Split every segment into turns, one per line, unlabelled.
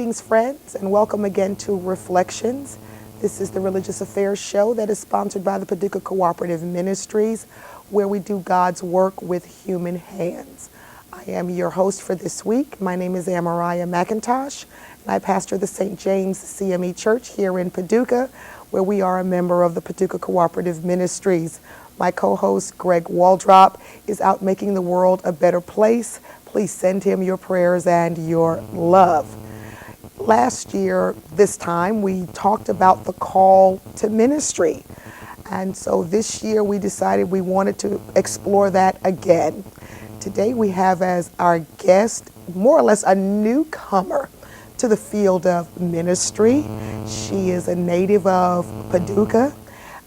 Greetings, friends, and welcome again to Reflections. This is the religious affairs show that is sponsored by the Paducah Cooperative Ministries, where we do God's work with human hands. I am your host for this week. My name is Amariah McIntosh, and I pastor the St. James CME Church here in Paducah, where we are a member of the Paducah Cooperative Ministries. My co-host, Greg Waldrop, is out making the world a better place. Please send him your prayers and your love. Last year, this time, we talked about the call to ministry. And so this year we decided we wanted to explore that again. Today we have as our guest, more or less a newcomer to the field of ministry. She is a native of Paducah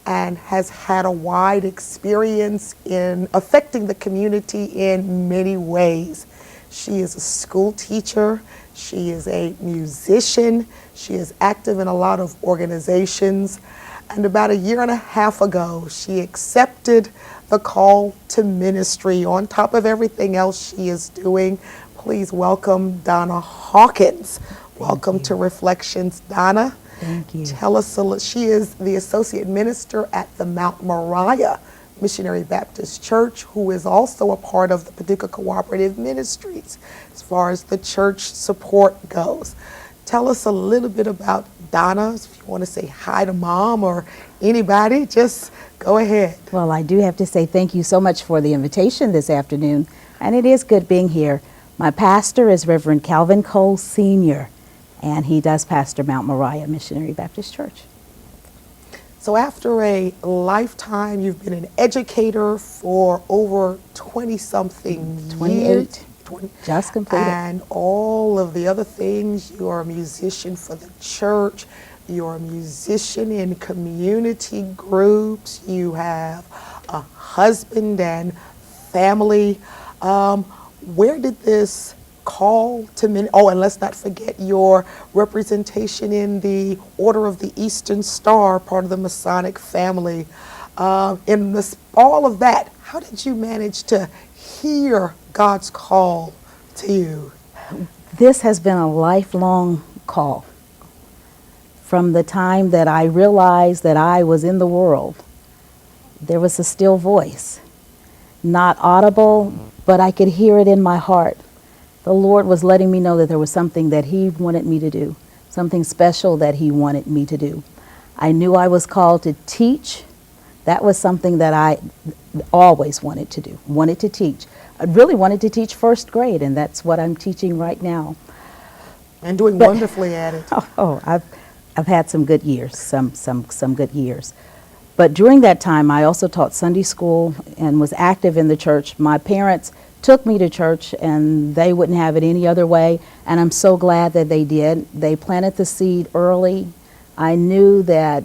and has had a wide experience in affecting the community in many ways. She is a school teacher, she is a musician, she is active in a lot of organizations, and about a year and a half ago, she accepted the call to ministry on top of everything else she is doing. Please welcome Donna Hawkins. Welcome to Reflections, Donna.
Thank you.
Tell us, she is the associate minister at the Mount Moriah Missionary Baptist Church, who is also a part of the Paducah Cooperative Ministries as far as the church support goes. Tell us a little bit about Donna. If you want to say hi to Mom or anybody, just go ahead.
Well, I do have to say thank you so much for the invitation this afternoon, and it is good being here. My pastor is Reverend Calvin Cole Sr., and he does pastor Mount Moriah Missionary Baptist Church.
So after a lifetime, you've been an educator for over 20-something
28,
years.
just completed.
And all of the other things. You are a musician for the church. You're a musician in community groups. You have a husband and family. Where did this call to and let's not forget your representation in the Order of the Eastern Star, part of the Masonic family. In this, all of that, how did you manage to hear God's call to you?
This has been a lifelong call. From the time that I realized that I was in the world, there was a still voice, not audible, but I could hear it in my heart. The Lord was letting me know that there was something that He wanted me to do, something special that He wanted me to do. I knew I was called to teach. That was something that I always wanted to do, wanted to teach. I really wanted to teach first grade, and that's what I'm teaching right now.
And doing wonderfully at it.
I've had some good years, some good years. But during that time, I also taught Sunday school and was active in the church. My parents took me to church, and they wouldn't have it any other way, and I'm so glad that they did. They planted the seed early. I knew that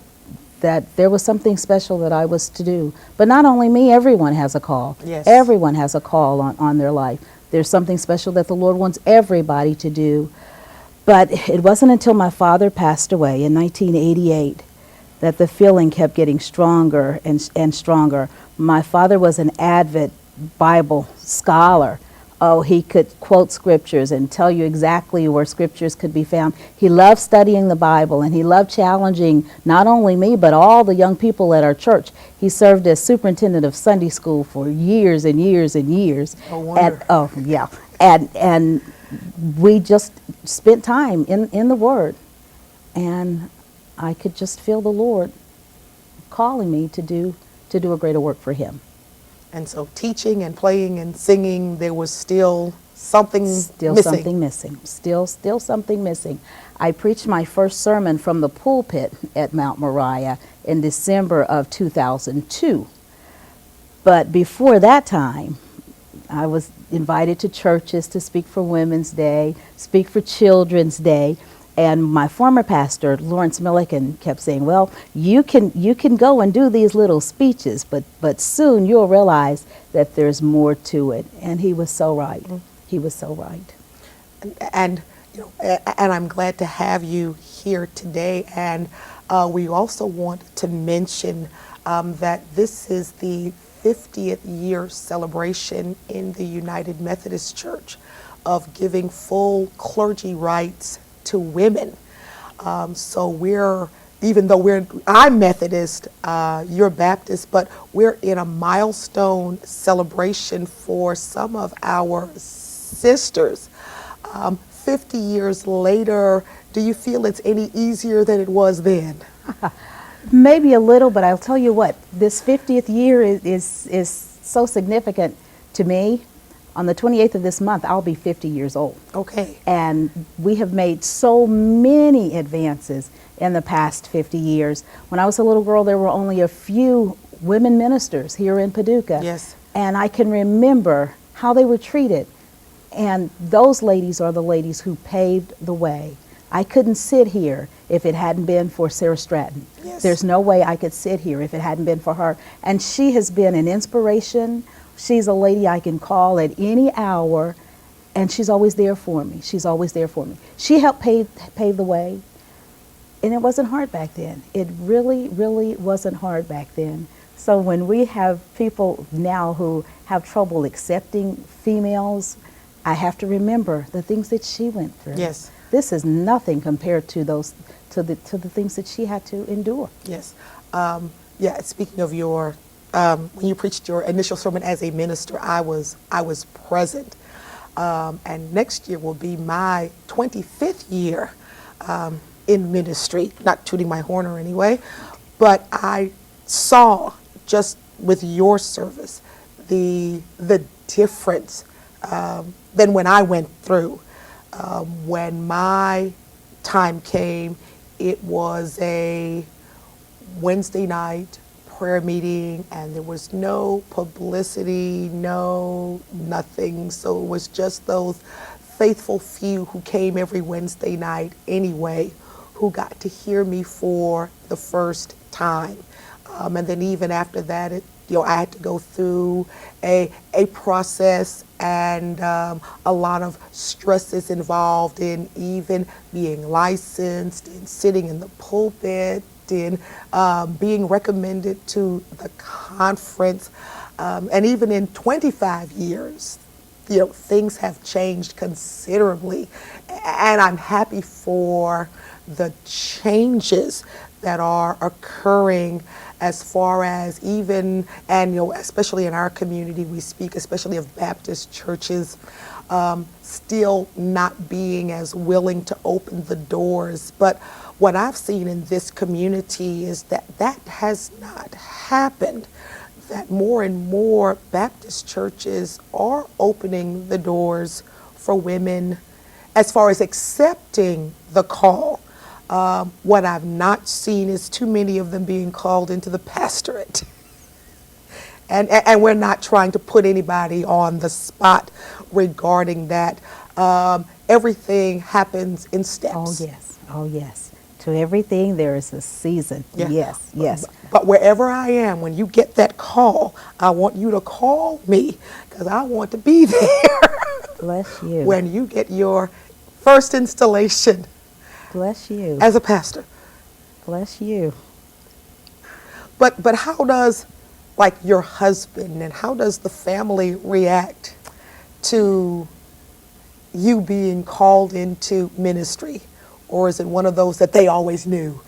there was something special that I was to do. But not only me, everyone has a call.
Yes.
Everyone has a call on their life. There's something special that the Lord wants everybody to do. But it wasn't until my father passed away in 1988 that the feeling kept getting stronger and stronger. My father was an avid Bible scholar. Oh, he could quote scriptures and tell you exactly where scriptures could be found. He loved studying the Bible, and he loved challenging not only me, but all the young people at our church. He served as superintendent of Sunday school for years and years and years. And we just spent time in the Word, and I could just feel the Lord calling me to do a greater work for Him.
And so teaching and playing and singing, there was still something missing.
Still something missing. I preached my first sermon from the pulpit at Mount Moriah in December of 2002. But before that time, I was invited to churches to speak for Women's Day, speak for Children's Day. And my former pastor, Lawrence Milliken, kept saying, well, you can go and do these little speeches, but soon you'll realize that there's more to it. And he was so right. He was so right.
And I'm glad to have you here today. And we also want to mention that this is the 50th year celebration in the United Methodist Church of giving full clergy rights to women. So even though I'm Methodist, you're Baptist, but we're in a milestone celebration for some of our sisters. 50 years later, do you feel it's any easier than it was then?
Maybe a little, but I'll tell you what, this 50th year is so significant to me. On the 28th of this month, I'll be 50 years old.
Okay.
And we have made so many advances in the past 50 years. When I was a little girl, there were only a few women ministers here in Paducah.
Yes.
And I can remember how they were treated. And those ladies are the ladies who paved the way. I couldn't sit here if it hadn't been for Sarah Stratton.
Yes.
There's no way I could sit here if it hadn't been for her. And she has been an inspiration. She's a lady I can call at any hour, and she's always there for me. She's always there for me. She helped pave the way, and it wasn't hard back then. It really, really wasn't hard back then. So when we have people now who have trouble accepting females, I have to remember the things that she went through.
Yes.
This is nothing compared to the things that she had to endure.
Yes. Yeah. Speaking of your, when you preached your initial sermon as a minister, I was present, and next year will be my 25th year in ministry. Not tooting my horn or anyway, but I saw just with your service the difference than when I went through. When my time came, it was a Wednesday night prayer meeting, and there was no publicity, nothing. So it was just those faithful few who came every Wednesday night anyway, who got to hear me for the first time. And then even after that, I had to go through a process, and a lot of stresses involved in even being licensed and sitting in the pulpit and being recommended to the conference. And even in 25 years, things have changed considerably. And I'm happy for the changes that are occurring as far as even, and especially in our community, we speak especially of Baptist churches still not being as willing to open the doors. But what I've seen in this community is that has not happened, that more and more Baptist churches are opening the doors for women as far as accepting the call. What I've not seen is too many of them being called into the pastorate. And we're not trying to put anybody on the spot regarding that. Everything happens in steps.
Oh, yes. Oh, yes. To everything, there is a season.
Yeah.
Yes, yes.
But wherever I am, when you get that call, I want you to call me, because I want to be there.
Bless you.
When you get your first installation.
Bless you.
As a pastor.
Bless you.
But how does, your husband, and how does the family react to you being called into ministry? Or is it one of those that they always knew?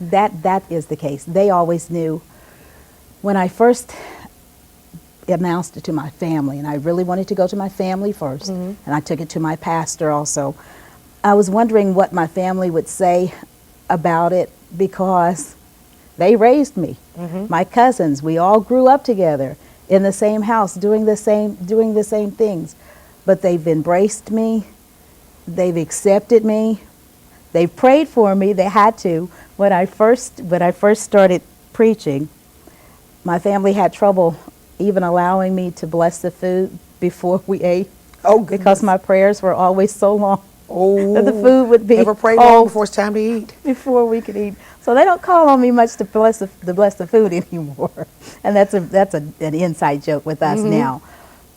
That is the case. They always knew. When I first announced it to my family, and I really wanted to go to my family first, and I took it to my pastor also, I was wondering what my family would say about it, because they raised me. My cousins, we all grew up together in the same house, doing the same things. But they've embraced me. They've accepted me. They prayed for me. They had to. When I first started preaching, my family had trouble even allowing me to bless the food before we ate.
Oh, goodness.
Because my prayers were always so long.
Oh,
that the food would be
never pray long before it's time to eat.
Before we could eat. So they don't call on me much to bless the food anymore. And that's an inside joke with us now.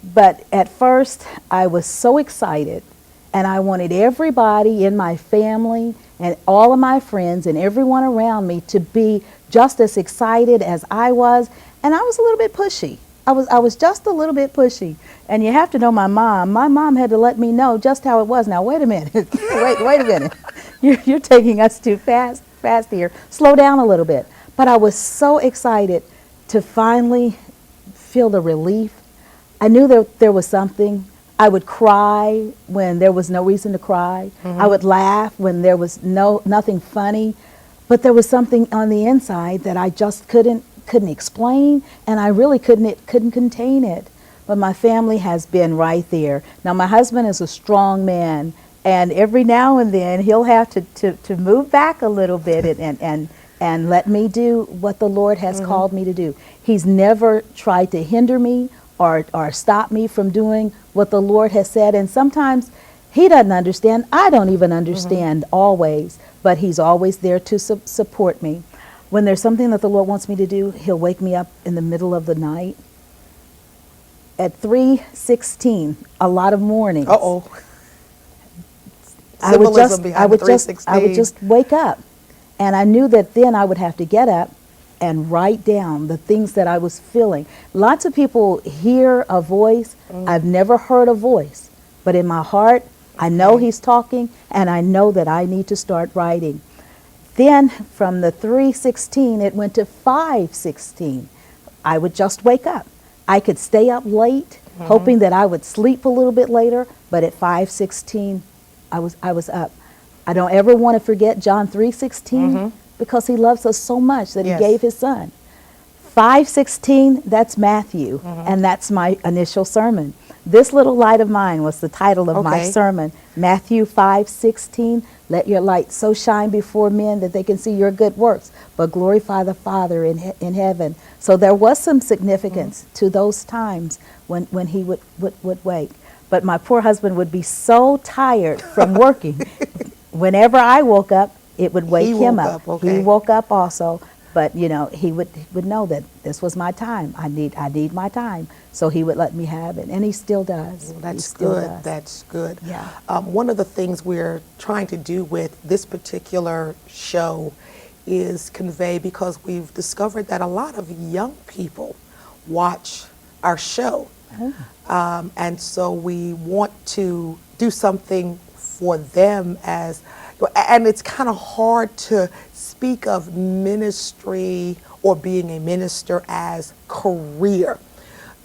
But at first, I was so excited, and I wanted everybody in my family and all of my friends and everyone around me to be just as excited as I was. And I was a little bit pushy. I was just a little bit pushy. And you have to know my mom. My mom had to let me know just how it was. Now, wait a minute. wait a minute. You're taking us too fast here. Slow down a little bit. But I was so excited to finally feel the relief. I knew that there was something. I would cry when there was no reason to cry. I would laugh when there was nothing funny. But there was something on the inside that I just couldn't explain, and I really couldn't contain it. But my family has been right there. Now, my husband is a strong man, and every now and then he'll have to move back a little bit and let me do what the Lord has called me to do. He's never tried to hinder me or stop me from doing what the Lord has said. And sometimes he doesn't understand. I don't even understand always, but he's always there to support me. When there's something that the Lord wants me to do, he'll wake me up in the middle of the night. At 3:16, a lot of mornings. I would just wake up. And I knew that then I would have to get up and write down the things that I was feeling. Lots of people hear a voice. I've never heard a voice. But in my heart, I know he's talking, and I know that I need to start writing. Then from the 3:16, it went to 5:16. I would just wake up. I could stay up late, hoping that I would sleep a little bit later, but at 5:16, I was up. I don't ever want to forget John 3:16 because he loves us so much that he gave his son. 5:16, that's Matthew, and that's my initial sermon. This Little Light of Mine was the title of my sermon. Matthew 5:16, let your light so shine before men that they can see your good works, but glorify the Father in heaven. So there was some significance to those times when he would wake. But my poor husband would be so tired from working. Whenever I woke up, it would wake him up. He woke up also. But, you know, he would know that this was my time. I need my time. So he would let me have it. And he still does.
Well, that's good. That's good.
Yeah.
One of the things we're trying to do with this particular show is convey, because we've discovered that a lot of young people watch our show. And so we want to do something for them and it's kind of hard to speak of ministry or being a minister as career,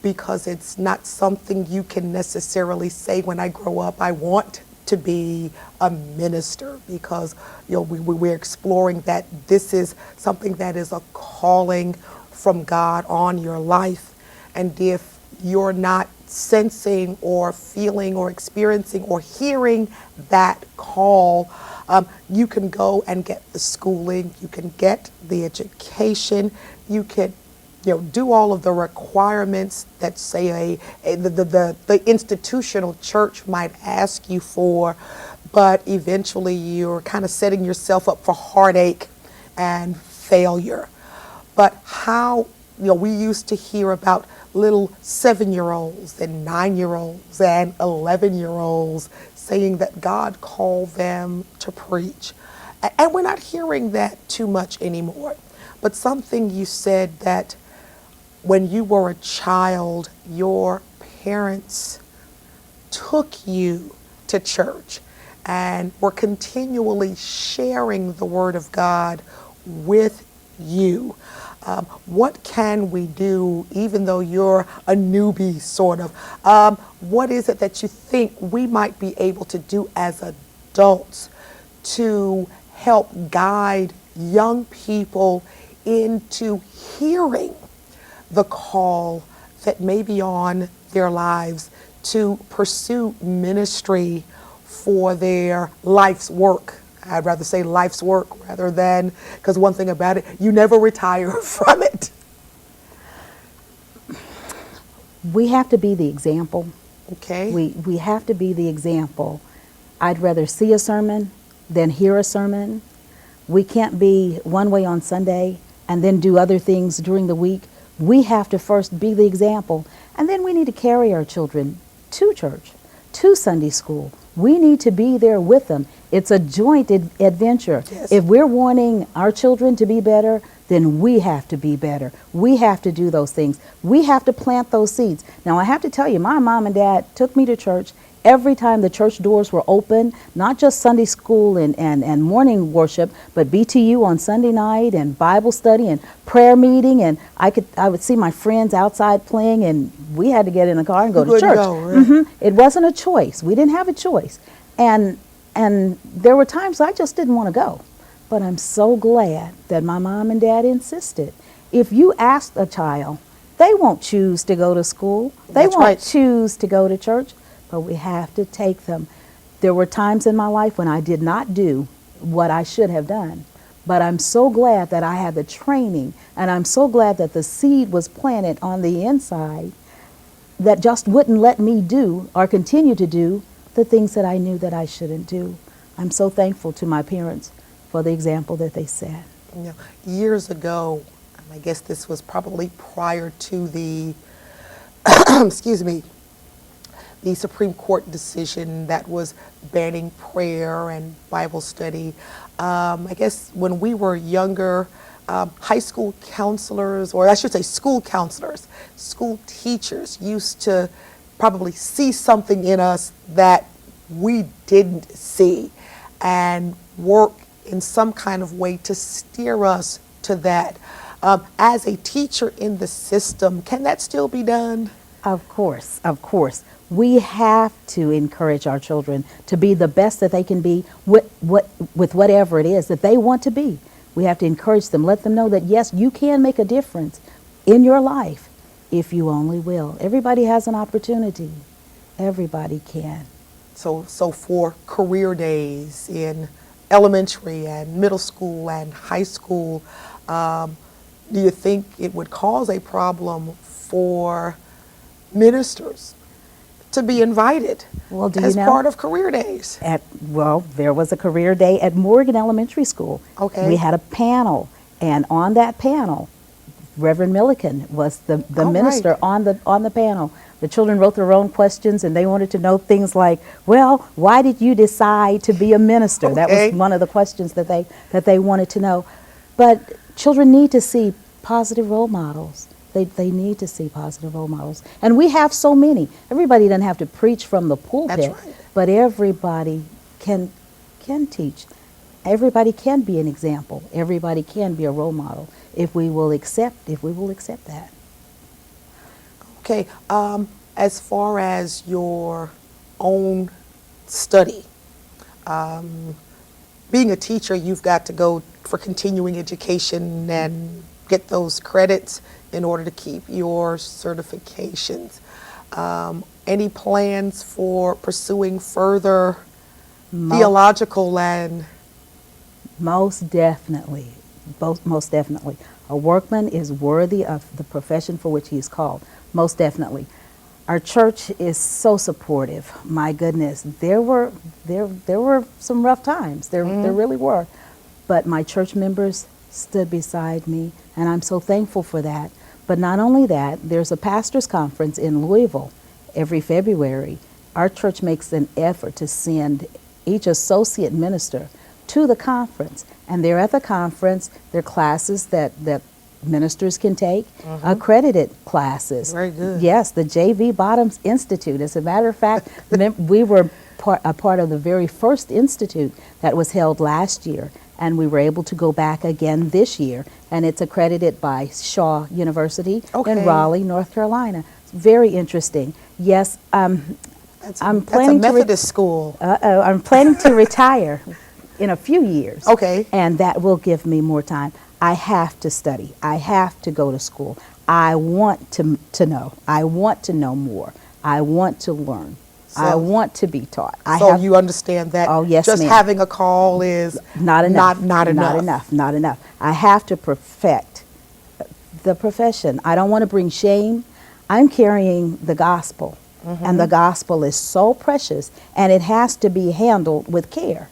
because it's not something you can necessarily say, when I grow up, I want to be a minister, because we're exploring that this is something that is a calling from God on your life. And if you're not sensing or feeling or experiencing or hearing that call, you can go and get the schooling, you can get the education, you can do all of the requirements that say the institutional church might ask you for, but eventually you're kind of setting yourself up for heartache and failure. But how, we used to hear about little 7-year-olds and 9-year-olds and 11-year-olds saying that God called them to preach. And we're not hearing that too much anymore. But something you said, that when you were a child, your parents took you to church and were continually sharing the Word of God with you. What can we do, even though you're a newbie, sort of? What is it that you think we might be able to do as adults to help guide young people into hearing the call that may be on their lives to pursue ministry for their life's work? I'd rather say life's work rather than, because one thing about it, you never retire from it.
We have to be the example.
Okay.
We have to be the example. I'd rather see a sermon than hear a sermon. We can't be one way on Sunday and then do other things during the week. We have to first be the example, and then we need to carry our children to church, to Sunday school, We need to be there with them. It's a joint adventure.
Yes.
If we're wanting our children to be better, then we have to be better. We have to do those things. We have to plant those seeds. Now, I have to tell you, my mom and dad took me to church every time the church doors were open, not just Sunday school and morning worship, but BTU on Sunday night and Bible study and prayer meeting. And I would see my friends outside playing, and we had to get in the car and go to church.
Go, right?
It wasn't a choice. We didn't have a choice. And there were times I just didn't want to go. But I'm so glad that my mom and dad insisted. If you ask a child, they won't choose to go to school. They
That's
won't
right.
choose to go to church, but we have to take them. There were times in my life when I did not do what I should have done. But I'm so glad that I had the training, and I'm so glad that the seed was planted on the inside that just wouldn't let me do or continue to do the things that I knew that I shouldn't do. I'm so thankful to my parents for the example that they set.
You know, years ago, and I guess this was probably prior to the, excuse me, the Supreme Court decision that was banning prayer and Bible study. I guess when we were younger, high school counselors, or I should say school counselors, school teachers used to probably see something in us that we didn't see and work in some kind of way to steer us to that. As a teacher in the system, can that still be done?
Of course, of course. We have to encourage our children to be the best that they can be with whatever it is that they want to be. We have to encourage them, let them know that yes, you can make a difference in your life if you only will. Everybody has an opportunity. Everybody can.
So for career days in elementary and middle school and high school, do you think it would cause a problem for ministers to be invited
Well, do
as
you know,
part of career days?
There was a career day at Morgan Elementary School.
Okay.
We had a panel, and on that panel, Reverend Milliken was the
All
minister
right.
on the panel. The children wrote their own questions, and they wanted to know things like, well, why did you decide to be a minister?
Okay.
That was one of the questions that they wanted to know. But children need to see positive role models. They need to see positive role models. And we have so many. Everybody doesn't have to preach from the pulpit,
That's right.
but everybody can teach. Everybody can be an example. Everybody can be a role model if we will accept that.
Okay, as far as your own study, being a teacher, you've got to go for continuing education and get those credits in order to keep your certifications. Any plans for pursuing further theological and...
Most definitely. Most definitely. A workman is worthy of the profession for which he is called. Most definitely. Our church is so supportive. My goodness, there were some rough times. There really were. But my church members stood beside me, and I'm so thankful for that. But not only that, there's a pastors' conference in Louisville every February. Our church makes an effort to send each associate minister to the conference, and they're at the conference. There are classes that ministers can take, accredited classes.
Very good.
Yes, the J.V. Bottoms Institute. As a matter of fact, we were a part of the very first institute that was held last year, and we were able to go back again this year, and it's accredited by Shaw University in Raleigh, North Carolina. It's very interesting. Yes, I'm planning
that's a Methodist school.
I'm planning to retire in a few years.
Okay.
And that will give me more time. I have to study. I have to go to school. I want to know. I want to know more. I want to learn. I want to be taught.
You understand that
Oh, yes,
just
ma'am.
having a call is
Not enough.
Not enough.
Not enough. I have to perfect the profession. I don't want to bring shame. I'm carrying the gospel, and the gospel is so precious, and it has to be handled with care.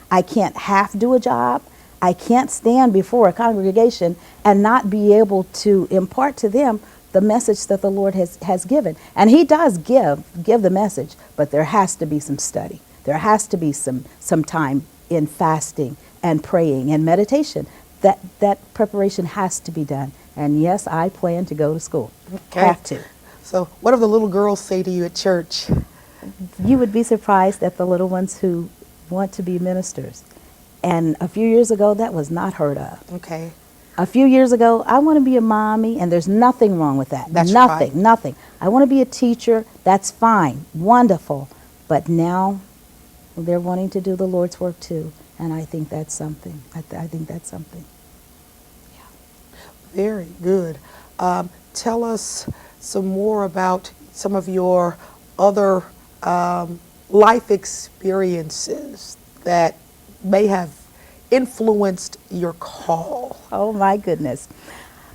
I can't half do a job. I can't stand before a congregation and not be able to impart to them the message that the Lord has given. And he does give the message, but there has to be some study. There has to be some time in fasting and praying and meditation. That preparation has to be done. And yes, I plan to go to school.
Okay.
Have to.
So what do the little girls say to you at church?
You would be surprised at the little ones who want to be ministers. And a few years ago, that was not heard of.
Okay.
A few years ago, I want to be a mommy, and there's nothing wrong with that.
That's
nothing,
right.
nothing. I want to be a teacher. That's fine, wonderful. But now they're wanting to do the Lord's work too, and I think that's something. I think that's something.
Very good. Tell us some more about some of your other life experiences that may have influenced your call.
Oh my goodness.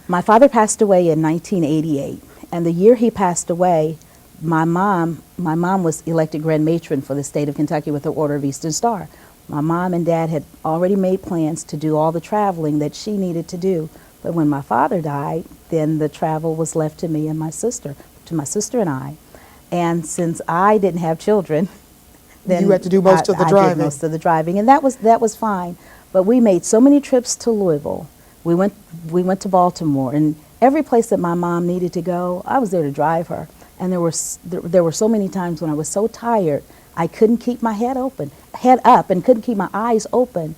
My father passed away in 1988, and the year he passed away, my mom was elected Grand Matron for the state of Kentucky with the Order of Eastern Star. My mom and dad had already made plans to do all the traveling that she needed to do, but when my father died, then the travel was left to me and my sister, and I. And since I didn't have children, then
you had to do most of the
I
driving.
did most of the driving, and that was fine. But we made so many trips to Louisville. We went to Baltimore, and every place that my mom needed to go, I was there to drive her. And there were so many times when I was so tired, I couldn't keep my head up, and couldn't keep my eyes open.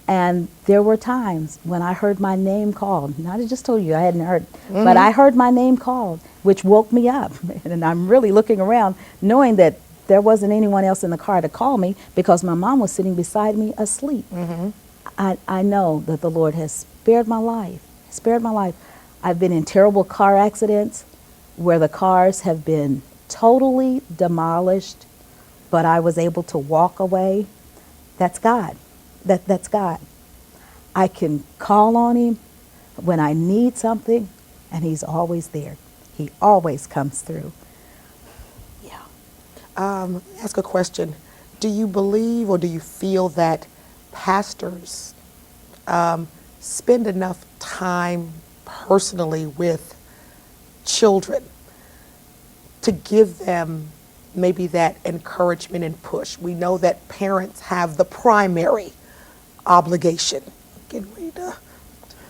And there were times when I heard my name called. And I just told you I hadn't heard, but I heard my name called, which woke me up. And I'm really looking around, knowing that there wasn't anyone else in the car to call me because my mom was sitting beside me asleep. I know that the Lord has spared my life. I've been in terrible car accidents where the cars have been totally demolished, but I was able to walk away. That's God. That's God. I can call on him when I need something, and he's always there. He always comes through. Yeah.
Ask a question. Do you believe or do you feel that pastors spend enough time personally with children to give them maybe that encouragement and push? We know that parents have the primary obligation. Getting ready to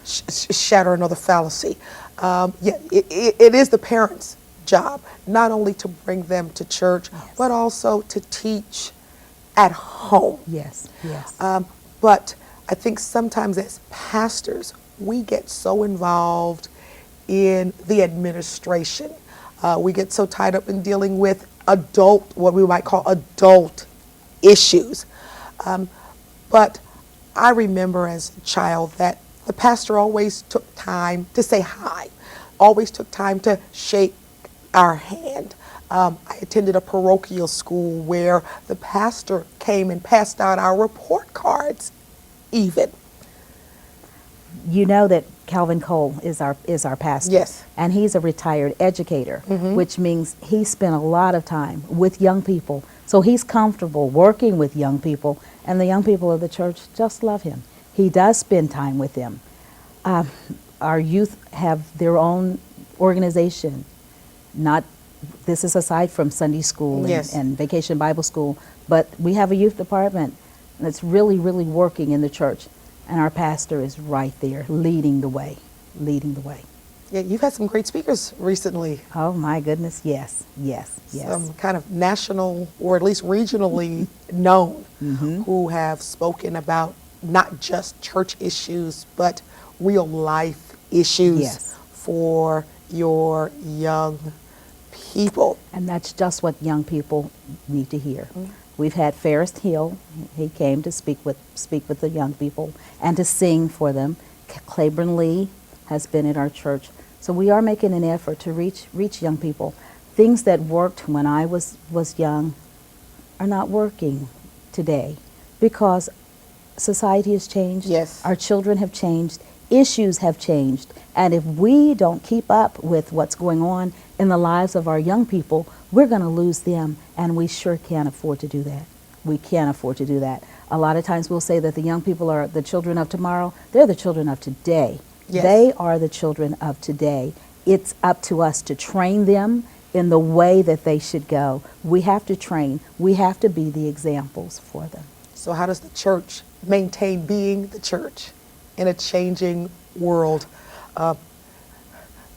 shatter another fallacy. It is the parents' job not only to bring them to church, but also to teach at home.
Yes.
But I think sometimes as pastors, we get so involved in the administration. We get so tied up in dealing with what we might call adult issues. But I remember as a child that the pastor always took time to say hi, always took time to shake our hand. I attended a parochial school where the pastor came and passed out our report cards even.
You know that Calvin Cole is our pastor.
Yes.
And he's a retired educator, which means he spent a lot of time with young people. So he's comfortable working with young people, and the young people of the church just love him. He does spend time with them. Our youth have their own organization. This is aside from Sunday school and Vacation Bible School, but we have a youth department that's really, really working in the church. And our pastor is right there, leading the way.
Yeah, you've had some great speakers recently.
Oh my goodness, yes.
Some kind of national or at least regionally known who have spoken about not just church issues, but real life issues for your young people.
And that's just what young people need to hear. We've had Ferris Hill. He came to speak with the young people and to sing for them. Claiborne Lee has been at our church. So we are making an effort to reach young people. Things that worked when I was young are not working today because society has changed.
Yes.
Our children have changed. Issues have changed. And if we don't keep up with what's going on in the lives of our young people, we're going to lose them, and we sure can't afford to do that. We can't afford to do that. A lot of times we'll say that the young people are the children of tomorrow. They're the children of today.
Yes.
They are the children of today. It's up to us to train them in the way that they should go. We have to train. We have to be the examples for them.
So how does the church maintain being the church in a changing world?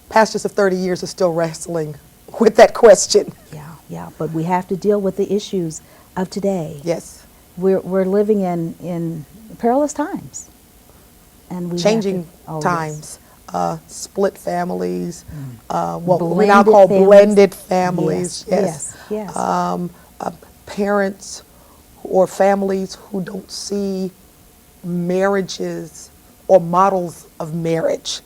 Pastors of 30 years are still wrestling with that question.
Yeah, but we have to deal with the issues of today.
Yes.
We're living in perilous times. And we
Changing
have to, oh,
times. Split families, what we
Blended
now call
families.
blended families.
Yes.
Parents or families who don't see marriages or models of marriage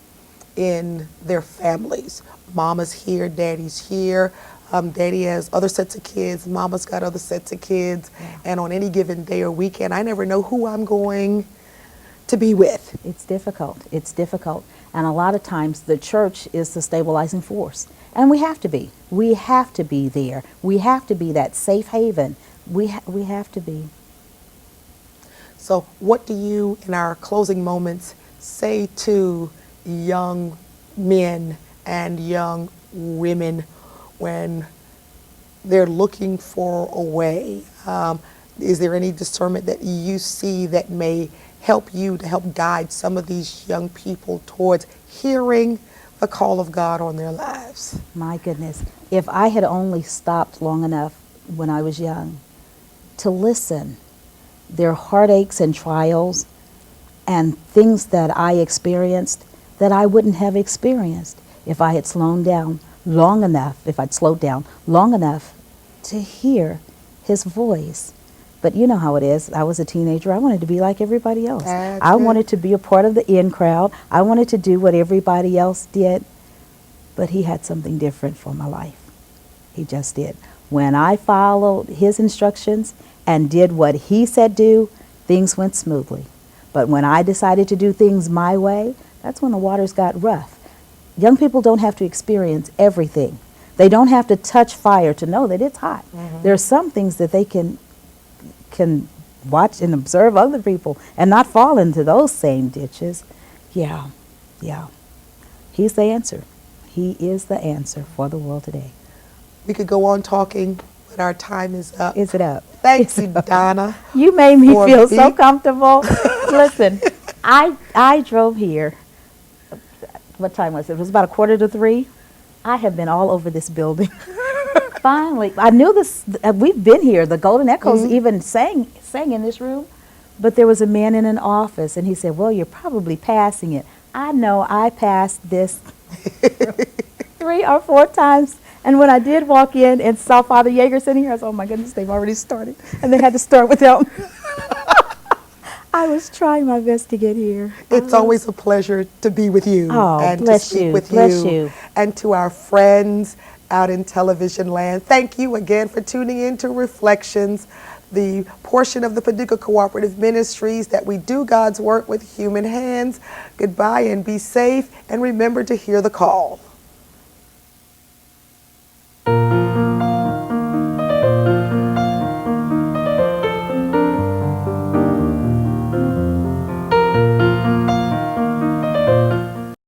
in their families. Mama's here, daddy's here. Daddy has other sets of kids, mama's got other sets of kids.
Yeah.
And on any given day or weekend, I never know who I'm going to be with.
It's difficult. It's difficult. And a lot of times the church is the stabilizing force. And we have to be. We have to be there. We have to be that safe haven. We have to be.
So what do you, in our closing moments, say to young men and young women when they're looking for a way? Is there any discernment that you see that may help you to help guide some of these young people towards hearing the call of God on their lives?
My goodness. If I had only stopped long enough when I was young to listen, their heartaches and trials and things that I experienced that I wouldn't have experienced if I had slowed down long enough, to hear his voice. But you know how it is. I was a teenager. I wanted to be like everybody else. I wanted to be a part of the in crowd. I wanted to do what everybody else did. But he had something different for my life. He just did. When I followed his instructions and did what he said do, things went smoothly. But when I decided to do things my way, that's when the waters got rough. Young people don't have to experience everything. They don't have to touch fire to know that it's hot. Mm-hmm. There are some things that they can watch and observe other people and not fall into those same ditches. Yeah. He's the answer. He is the answer for the world today.
We could go on talking, but our time is up.
Is it up?
Thank you, Donna.
You made me feel so comfortable. Listen, I drove here. What time was it? It was about 2:45. I have been all over this building. Finally, I knew this. We've been here. The Golden Echoes even sang in this room. But there was a man in an office, and he said, "Well, you're probably passing it." I know I passed this 3 or 4 times. And when I did walk in and saw Father Yeager sitting here, I said, "Oh my goodness, they've already started," and they had to start without me. I was trying my best to get here.
It's always a pleasure to be with you and to speak with you. And to our friends out in television land, thank you again for tuning in to Reflections, the portion of the Paducah Cooperative Ministries that we do God's work with human hands. Goodbye and be safe, and remember to hear the call.